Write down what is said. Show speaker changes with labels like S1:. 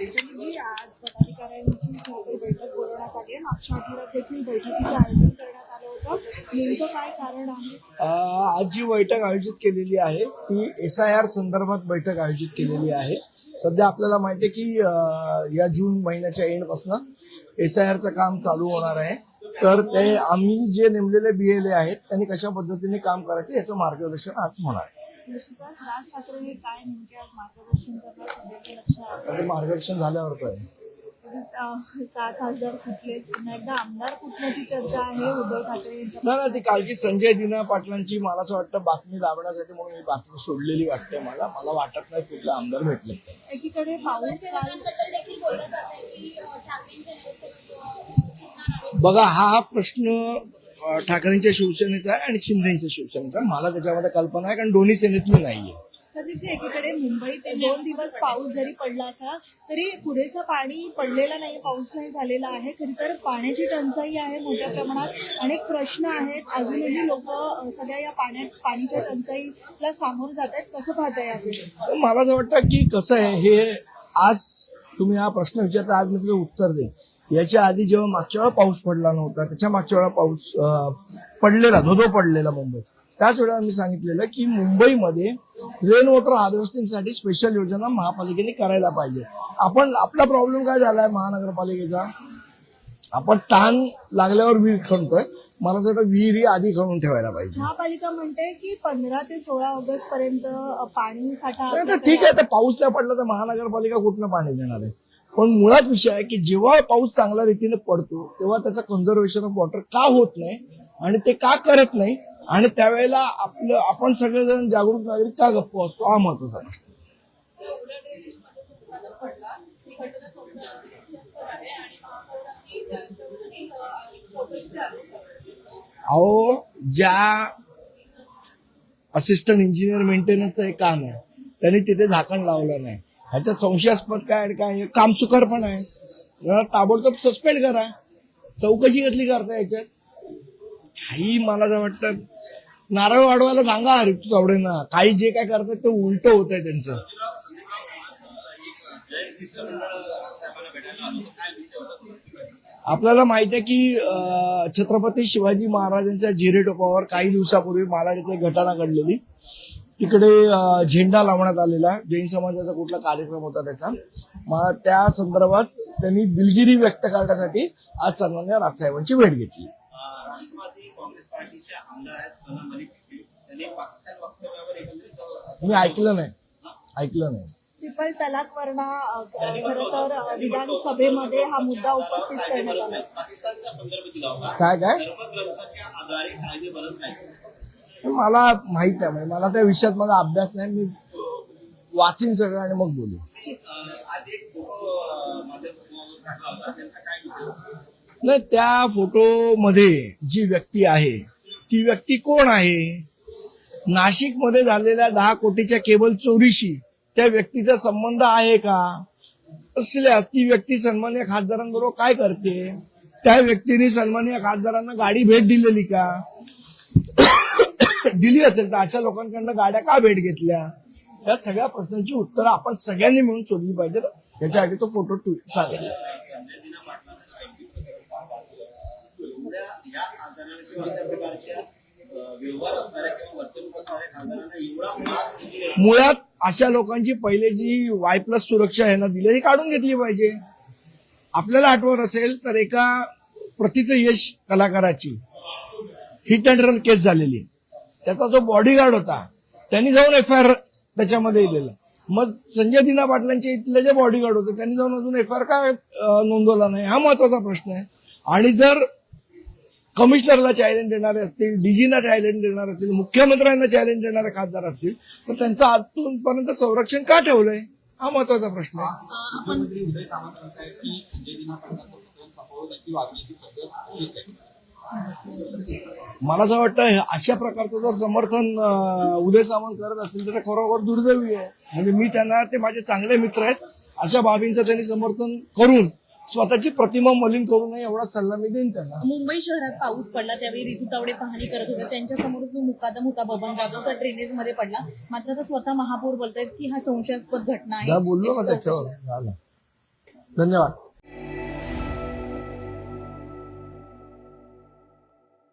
S1: जी आज पदाधिकाऱ्यांची खरंतर बैठक बोलवण्यात आली आहे. मागच्या आठवड्यात देखील बैठकीचं आयोजन करण्यात आलं होतं. नेमकं काय कारण आहे?
S2: आज जी बैठक आयोजित केलेली आहे ती SIR संदर्भात बैठक आयोजित केलेली आहे. सध्या आपल्याला माहिती आहे की या जून महिन्याच्या एंड पासून SIRचं काम चालू होणार आहे. तर ते आम्ही जे नेमलेले BLA आहेत त्यांनी कशा पद्धतीने काम करायचं याचं मार्गदर्शन आज होणार आहे.
S1: निश्चितच राज ठाकरे हे काय नेमके आज मार्गदर्शन करणार सध्याच्या लक्षात
S2: मार्गदर्शन झाल्यावर काय
S1: 6 खासदार कुठले, पुन्हा एकदा आमदार कुठल्याची चर्चा आहे उद्धव ठाकरे यांच्या?
S2: नाही ती कालची संजय दिना पाटलांची मला असं वाटतं बातमी दाबण्यासाठी म्हणून ही बातमी सोडलेली वाटते. मला वाटत नाही कुठला आमदार भेटले.
S1: एकीकडे पाऊस
S2: बघा हा प्रश्न ठाकरेंच्या शिवसेनेचा आहे आणि शिंदेच्या शिवसेनेचा. मला त्याच्यामध्ये कल्पना आहे कारण दोन्ही सेनेतली नाहीये.
S1: सदीपजी, एकीकडे मुंबईत 2 दिवस पाऊस जरी पडला असा तरी पुरेसं पाणी पडलेलं नाही, पाऊस नाही झालेला आहे. खरी तर पाण्याची टंचाई आहे मोठ्या प्रमाणात, अनेक प्रश्न आहेत. अजूनही लोक सगळ्या या पाण्याच्या टंचाईला सामोरं जात आहेत. कसं पाहताय याकडे?
S2: मला असं वाटतं की कसं आहे, हे आज तुम्ही हा प्रश्न विचारता, आज मी तुझं उत्तर देईन. याच्या आधी जेव्हा मागच्या वेळा पाऊस पडला नव्हता, त्याच्या मागच्या वेळा पाऊस पडलेला, धोधो पडलेला मुंबईत, त्याच वेळेला मी सांगितलेलं की मुंबईमध्ये रेन वॉटर हार्वेस्टिंगसाठी स्पेशल योजना महापालिकेने करायला पाहिजे. आपला प्रॉब्लेम काय झालाय महानगरपालिकेचा, आपण ताण लागल्यावर विहीर खणतोय. मला असं वाटतं विहीर आधी खणून ठेवायला पाहिजे.
S1: महापालिका म्हणते की 15 ते 16 ऑगस्ट पर्यंत पाणी साठा.
S2: ठीक आहे, तर पाऊस नाही पडला तर महानगरपालिका कुठनं पाणी देणार आहे? पण मुळात विषय आहे की जेव्हा पाऊस चांगल्या रीतीने पडतो तेव्हा त्याचं कन्झर्वेशन ऑफ वॉटर का होत नाही आणि ते का करत नाही, आणि त्यावेळेला आपण सगळेजण जागरूक नागरिक का गप्प असतो, हा महत्वाचा प्रश्न. अहो, ज्या असिस्टंट इंजिनियर मेंटेनन्सचं एक काम आहे त्यांनी तिथे झाकण लावलं नाही, ह्याच्यात संशयास्पद काय कामचुकार पण आहे. ताबडतोब सस्पेंड करा, चौकशी कसली करता याच्यात? काही मला असं वाटतं नारळ वाढवायला सांगा ऋतू तावडेंना. काही जे काय करतात ते उलट होत आहे त्यांचं. आपल्याला माहिती आहे की छत्रपती शिवाजी महाराजांच्या जिरे टोपावर काही दिवसापूर्वी मला तिथे घटना घडलेली. तिकडे झेंडा लावण्यात आलेला, जैन समाजाचा कुठला कार्यक्रम होता त्याचा. मग त्या संदर्भात त्यांनी दिलगिरी व्यक्त करण्यासाठी आज सन्माननीय राजसाहेबांची भेट घेतली. मी ऐकलं नाही.
S1: ट्रिपल तलाक वरना खरं तर विधानसभेमध्ये हा मुद्दा उपस्थित करण्यात आला.
S2: काय मला माहित आहे, मला त्या विषयात माझा अभ्यास नाही. मी वाचीन सगळं आणि मग बोलू. नाही, त्या फोटोमध्ये जी व्यक्ती आहे ती व्यक्ती कोण आहे? नाशिकमध्ये झालेल्या 10 कोटीच्या केबल चोरीशी त्या व्यक्तीचा संबंध आहे का? असल्यास ती व्यक्ती सन्माननीय खासदारांबरोबर काय करते? त्या व्यक्तीने सन्माननीय खासदारांना गाडी भेट दिलेली का? दिली असेल तर अशा लोकांकडनं गाड्या का भेट घेतल्या? या सगळ्या प्रश्नांची उत्तरं आपण सगळ्यांनी मिळून शोधली पाहिजेत. याच्यासाठी तो फोटो सांगेल. मुळात अशा लोकांची पहिले जी Y+ सुरक्षा यांना दिली ती काढून घेतली पाहिजे. आपल्याला आठवत असेल तर एका प्रतीचं यश कलाकाराची हिट अँड रन केस झालेली. त्याचा जो बॉडीगार्ड होता त्यांनी जाऊन FIR त्याच्यामध्ये दिलेलं. मग संजय दिना पाटलांचे इथले जे बॉडीगार्ड होते त्यांनी जाऊन अजून FIR का नोंदवला नाही, हा महत्वाचा प्रश्न आहे. आणि जर कमिशनरला चॅलेंज देणारे असतील, DGना चॅलेंज देणारे असतील, मुख्यमंत्र्यांना चॅलेंज देणारे खासदार असतील तर त्यांचं आजपर्यंत संरक्षण का ठेवलंय, हा महत्वाचा प्रश्न आहे.
S3: मुख्यमंत्री उदय सामंत म्हणतात की संजय दिना पाटलांचं प्रकरण संपवण्याची वागण्याची पद्धत हीच आहे.
S2: मला असं वाटतं अशा प्रकारचं जर समर्थन उदय सामंत करत असतील तर खरोखर दुर्दैवी आहे. म्हणजे मी त्यांना, ते माझे चांगले मित्र आहेत, अशा बाबींचं त्यांनी समर्थन करून स्वतःची प्रतिमा मलिन करू नये एवढाच सल्ला मी देईन त्यांना.
S4: मुंबई शहरात पाऊस पडला त्यावेळी ऋतू तावडे पाहणी करत होते. त्यांच्यासमोर जो मुकादम होता बबन जाधव तर ड्रेनेज मध्ये पडला. मात्र आता स्वतः महापौर बोलतायत की हा संशयास्पद घटना आहे.
S2: बोललो का त्याच्यावर? धन्यवाद.